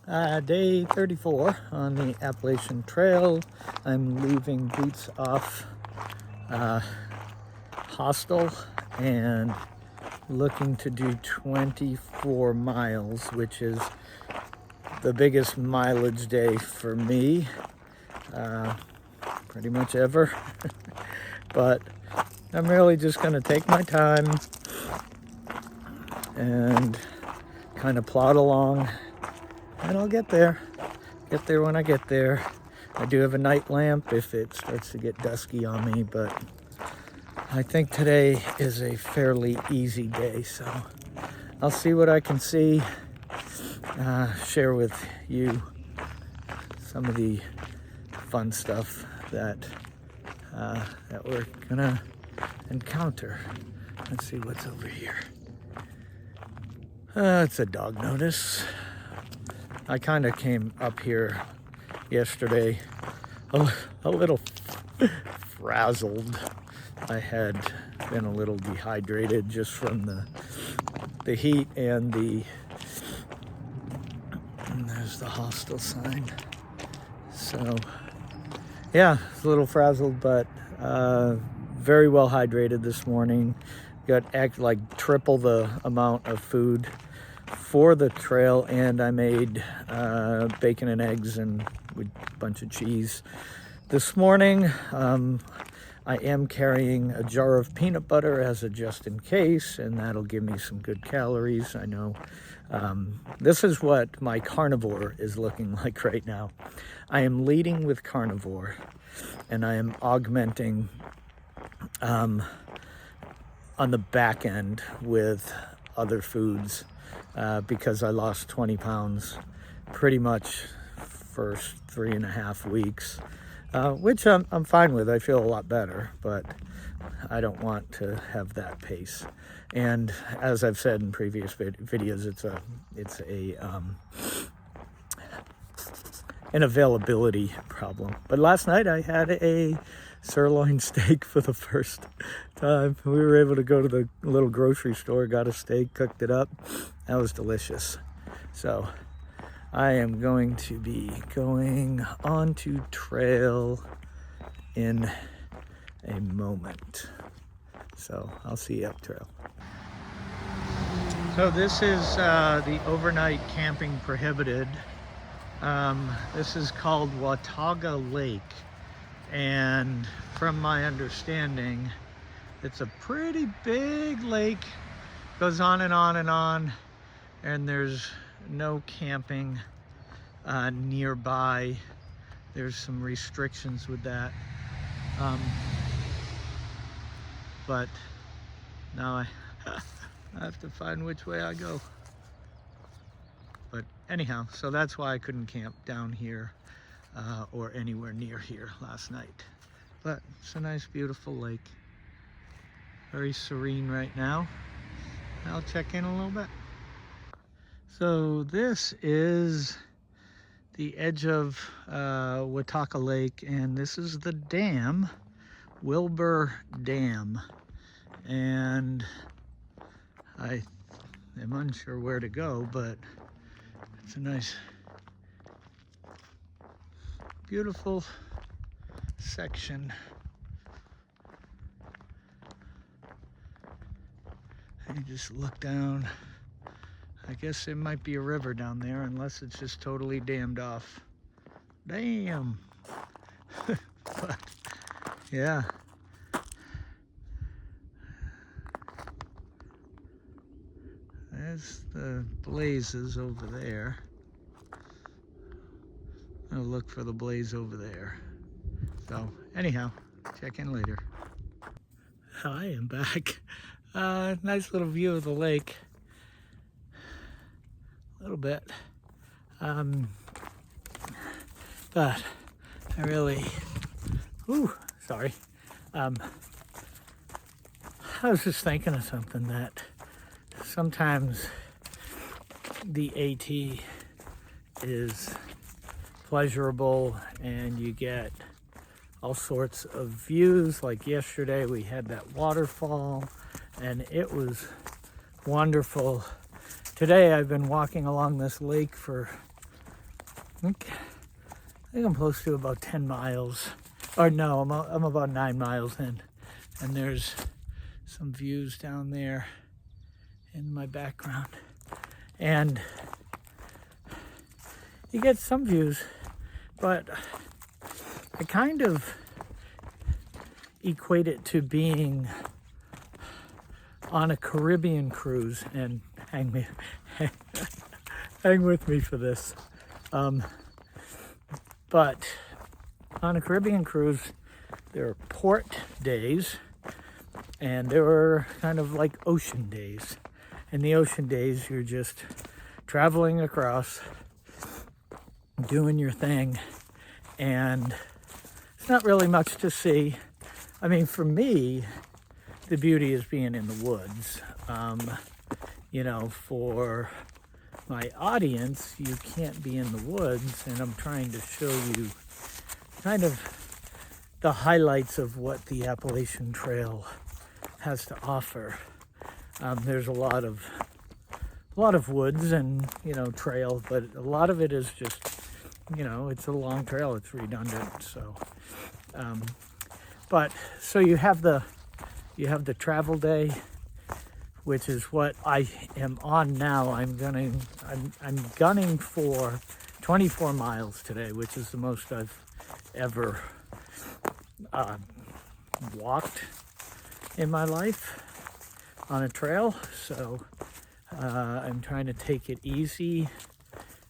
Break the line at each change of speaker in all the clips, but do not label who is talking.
Day 34 on the Appalachian Trail. I'm leaving Boots Off Hostel and looking to do 24 miles, which is the biggest mileage day for me, pretty much ever. But I'm really just going to take my time and kind of plod along, and I'll get there when I get there. I do have a night lamp if it starts to get dusky on me, but I think today is a fairly easy day, so I'll see what I can see, share with you some of the fun stuff that we're gonna encounter. Let's see what's over here. It's a dog notice. I kind of came up here yesterday a little frazzled. I had been a little dehydrated just from the heat and there's the hostel sign. So yeah, it's a little frazzled, but very well hydrated this morning. Got like triple the amount of food for the trail, and I made bacon and eggs and a bunch of cheese this morning. I am carrying a jar of peanut butter as a just in case, and that'll give me some good calories. I know this is what my carnivore is looking like right now. I am leading with carnivore, and I am augmenting on the back end with other foods because I lost 20 pounds pretty much first 3.5 weeks, which I'm fine with. I feel a lot better, but I don't want to have that pace. And as I've said in previous videos, it's an availability problem. But last night I had a sirloin steak for the first time. We were able to go to the little grocery store, got a steak, cooked it up. That was delicious. So I am going to be going onto trail in a moment. So I'll see you up trail. So this is the overnight camping prohibited. This is called Wataga Lake, and from my understanding, it's a pretty big lake, goes on and on and on, and there's no camping nearby. There's some restrictions with that, but now I have to find which way I go. But anyhow, so that's why I couldn't camp down here or anywhere near here last night. But it's a nice, beautiful lake. Very serene right now. I'll check in a little bit. So this is the edge of Wataga Lake, and this is the dam, Wilbur Dam. And I am unsure where to go, but it's a nice, beautiful section. You just look down. I guess there might be a river down there, unless it's just totally dammed off. Damn. But yeah. There's the blazes over there. I'll look for the blaze over there. So anyhow, check in later. I am back. Nice little view of the lake. A little bit. But I really, sorry. I was just thinking of something, that sometimes the AT is pleasurable and you get all sorts of views. Like yesterday we had that waterfall and it was wonderful. Today I've been walking along this lake for I think I'm close to about 10 miles. Or no, I'm about 9 miles in. And there's some views down there in my background. And you get some views, but I kind of equate it to being on a Caribbean cruise, and hang with me for this. But on a Caribbean cruise, there are port days, and there are kind of like ocean days. In the ocean days, you're just traveling across, doing your thing, and it's not really much to see. I mean, for me, the beauty is being in the woods. You know, for my audience, you can't be in the woods, and I'm trying to show you kind of the highlights of what the Appalachian Trail has to offer. There's a lot of woods and, you know, trail, but a lot of it is just, you know, it's a long trail, it's redundant. So but so you have the travel day, which is what I am on now. I'm gunning for 24 miles today, which is the most I've ever walked in my life on a trail. So I'm trying to take it easy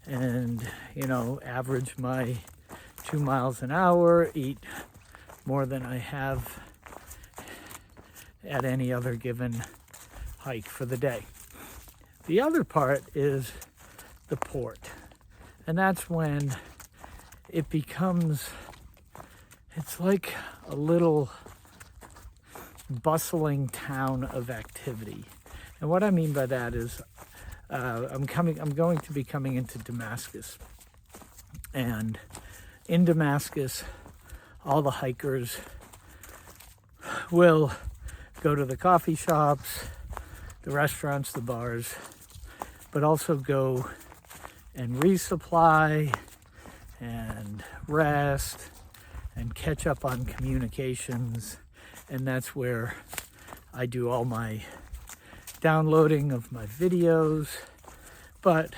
and, you know, average my 2 miles an hour, eat more than I have at any other given hike for the day. The other part is the port, and that's when it becomes, it's like a little bustling town of activity. And what I mean by that is I'm going to be coming into Damascus, and in Damascus all the hikers will go to the coffee shops, the restaurants, the bars, but also go and resupply and rest and catch up on communications. And that's where I do all my downloading of my videos. But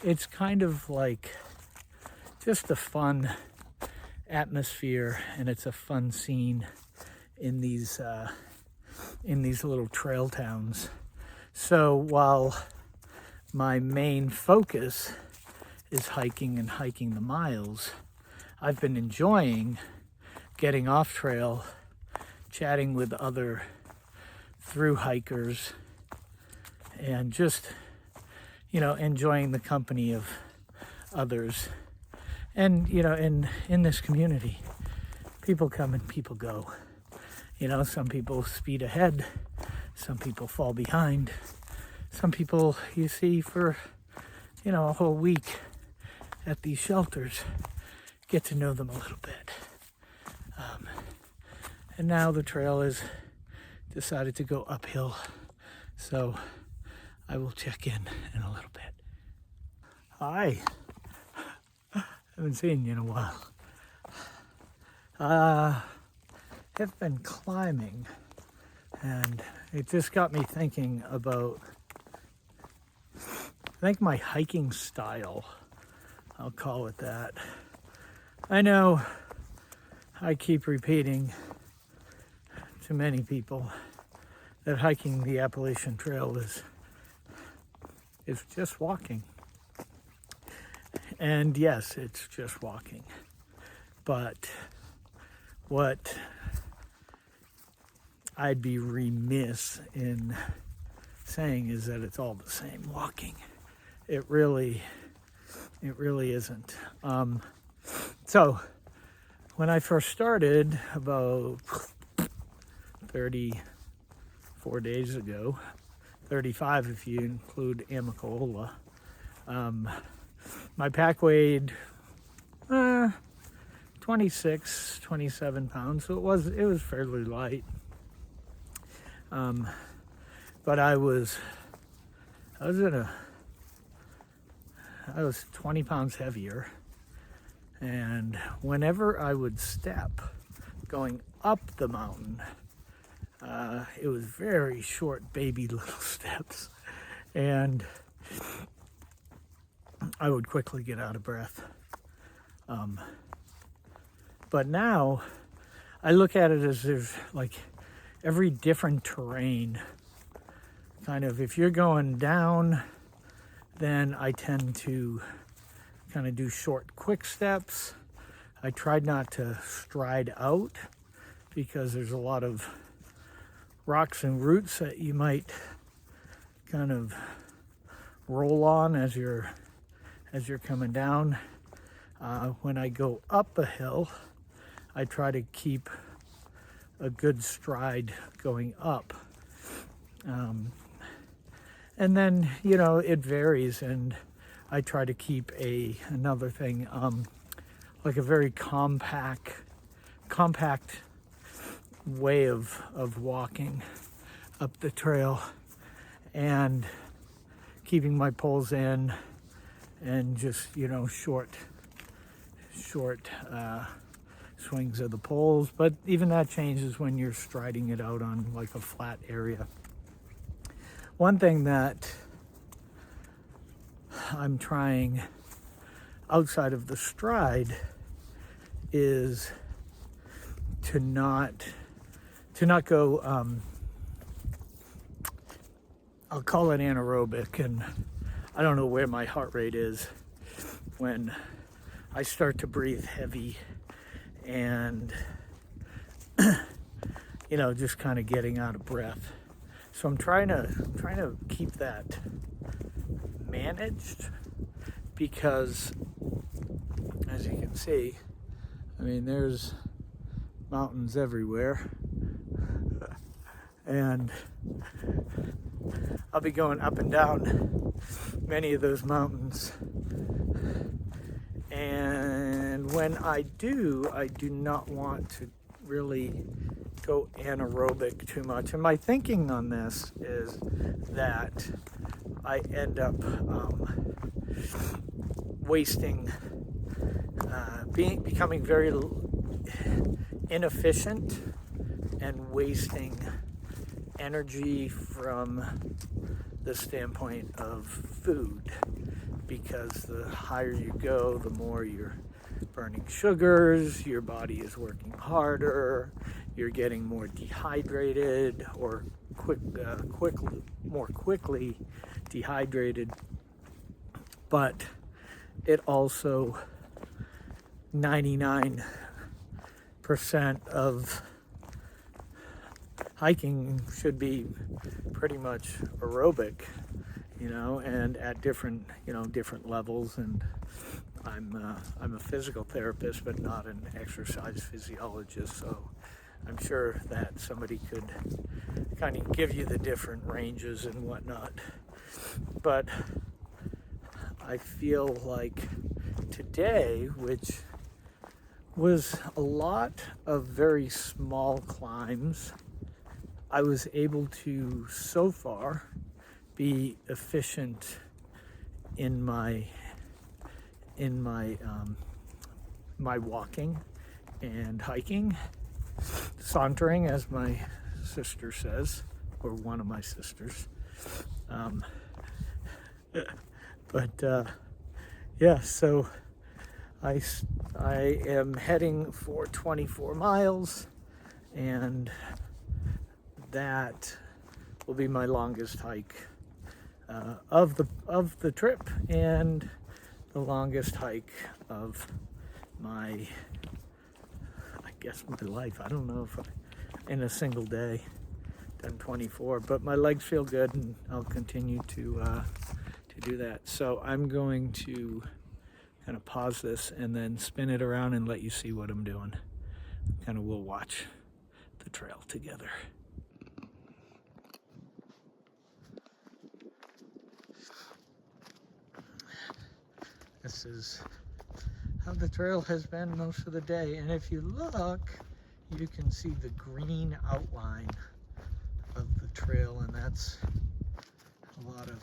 it's kind of like just a fun atmosphere, and it's a fun scene in these little trail towns. So while my main focus is hiking and hiking the miles, I've been enjoying getting off trail, chatting with other through hikers, and just, you know, enjoying the company of others. And, you know, in this community, people come and people go. You know, some people speed ahead, some people fall behind, some people you see for, you know, a whole week at these shelters. Get to know them a little bit. And now the trail has decided to go uphill, so I will check in a little bit. Hi. Haven't seen you in a while. Have been climbing, and it just got me thinking about, I think, my hiking style. I'll call it that. I know I keep repeating to many people that hiking the Appalachian Trail is just walking. And yes, it's just walking. But what I'd be remiss in saying is that it's all the same walking. It really isn't. So when I first started about 34 days ago, 35 if you include Amicola, my pack weighed 26, 27 pounds, so it was fairly light. But I was in I was 20 pounds heavier. And whenever I would step going up the mountain, it was very short baby little steps. And I would quickly get out of breath. But now I look at it as there's like every different terrain. Kind of, if you're going down, then I tend to kind of do short, quick steps. I tried not to stride out because there's a lot of rocks and roots that you might kind of roll on as you're coming down. When I go up a hill, I try to keep a good stride going up. And then, you know, it varies, and I try to keep another thing, like a very compact way of walking up the trail, and keeping my poles in, and just, you know, short swings of the poles. But even that changes when you're striding it out on like a flat area. One thing that I'm trying outside of the stride is to not go, I'll call it anaerobic, and I don't know where my heart rate is when I start to breathe heavy and you know, just kind of getting out of breath. So I'm trying to keep that managed, because as you can see, I mean, there's mountains everywhere, and I'll be going up and down many of those mountains. And when I do not want to really go anaerobic too much. And my thinking on this is that I end up becoming very inefficient and wasting energy from the standpoint of food, because the higher you go, the more you're burning sugars, your body is working harder, you're getting more dehydrated, or more quickly dehydrated. But it also, 99% of hiking should be pretty much aerobic, you know, and at different levels. And I'm a physical therapist, but not an exercise physiologist, so I'm sure that somebody could kind of give you the different ranges and whatnot. But I feel like today, which was a lot of very small climbs, I was able to so far be efficient in my my walking and hiking, sauntering, as my sister says, or one of my sisters. Yeah, so I am heading for 24 miles, and that will be my longest hike of the trip, and the longest hike of my life. I don't know if in a single day done 24, but my legs feel good, and I'll continue to do that. So I'm going to kind of pause this and then spin it around and let you see what I'm doing. Kind of, we'll watch the trail together. This is how the trail has been most of the day, and if you look, you can see the green outline of the trail, and that's a lot of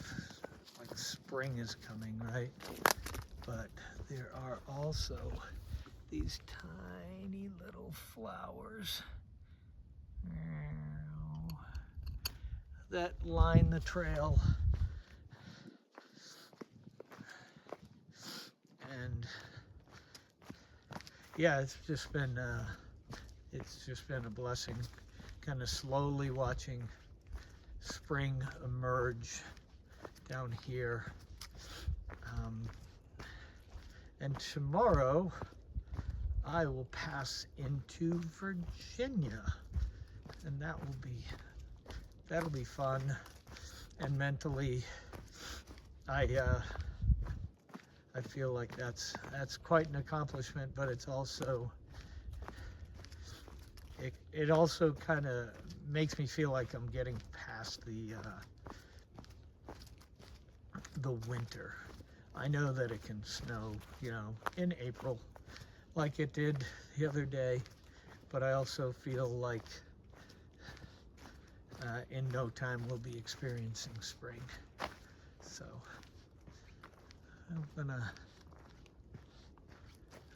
like spring is coming, right? But there are also these tiny little flowers that line the trail. And yeah, it's just been a blessing, kind of slowly watching spring emerge down here. And tomorrow I will pass into Virginia, and that'll be fun. And mentally, I feel like that's quite an accomplishment, but it's also it also kind of makes me feel like I'm getting past the winter. I know that it can snow, in April, like it did the other day, but I also feel like in no time we'll be experiencing spring. So I'm gonna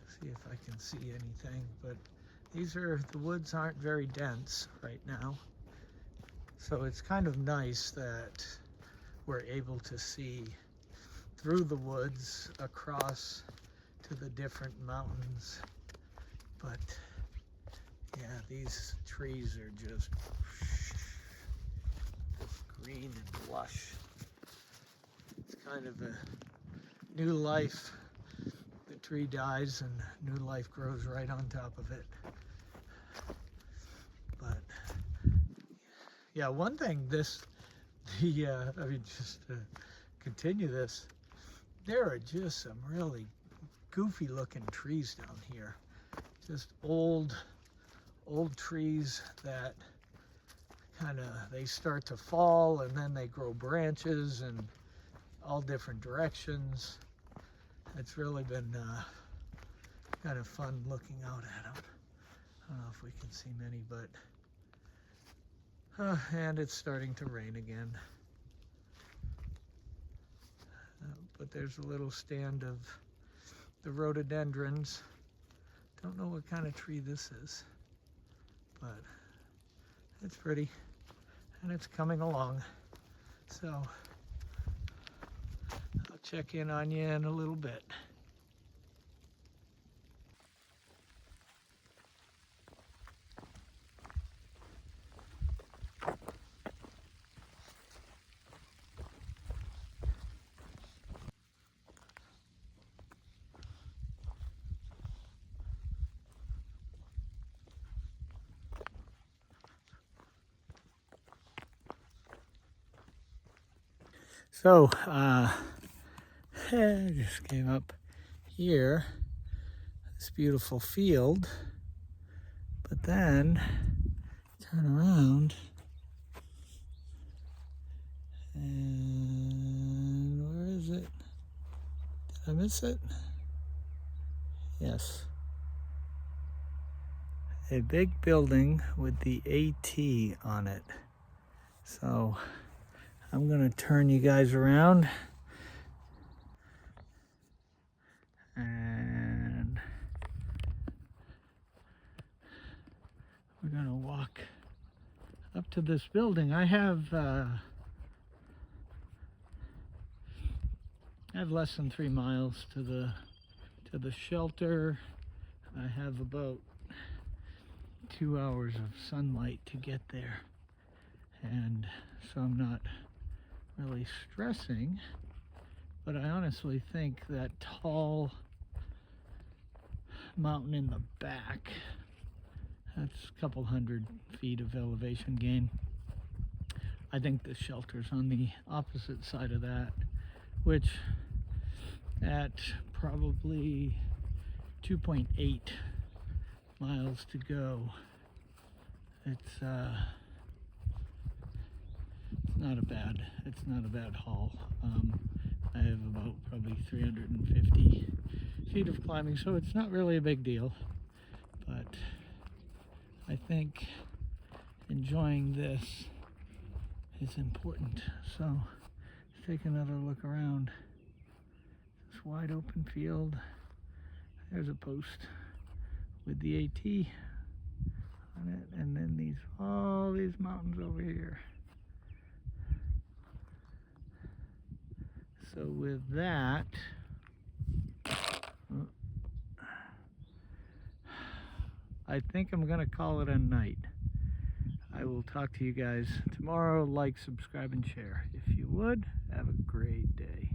see if I can see anything, but the woods aren't very dense right now. So it's kind of nice that we're able to see through the woods across to the different mountains. But yeah, these trees are just green and lush. It's kind of a new life. The tree dies and new life grows right on top of it. But yeah, one thing just to continue this, there are just some really goofy looking trees down here. Just old trees that they start to fall and then they grow branches in all different directions. It's really been kind of fun looking out at them. I don't know if we can see many, but and it's starting to rain again. But there's a little stand of the rhododendrons. Don't know what kind of tree this is, but it's pretty and it's coming along. So I'll check in on you in a little bit. So, I just came up here, this beautiful field, but then turn around and where is it? Did I miss it? Yes. A big building with the AT on it. So, I'm gonna turn you guys around and we're gonna walk up to this building. I have less than 3 miles to the shelter. I have about 2 hours of sunlight to get there, and so I'm not really stressing, but I honestly think that tall mountain in the back, that's a couple 100 feet of elevation gain. I think the shelter's on the opposite side of that, which at probably 2.8 miles to go, it's not a bad haul. I have about probably 350 feet of climbing, so it's not really a big deal, but I think enjoying this is important. So take another look around this wide open field. There's a post with the AT on it, and then all these mountains over here. So with that, I think I'm gonna call it a night. I will talk to you guys tomorrow. Like, subscribe, and share. If you would, have a great day.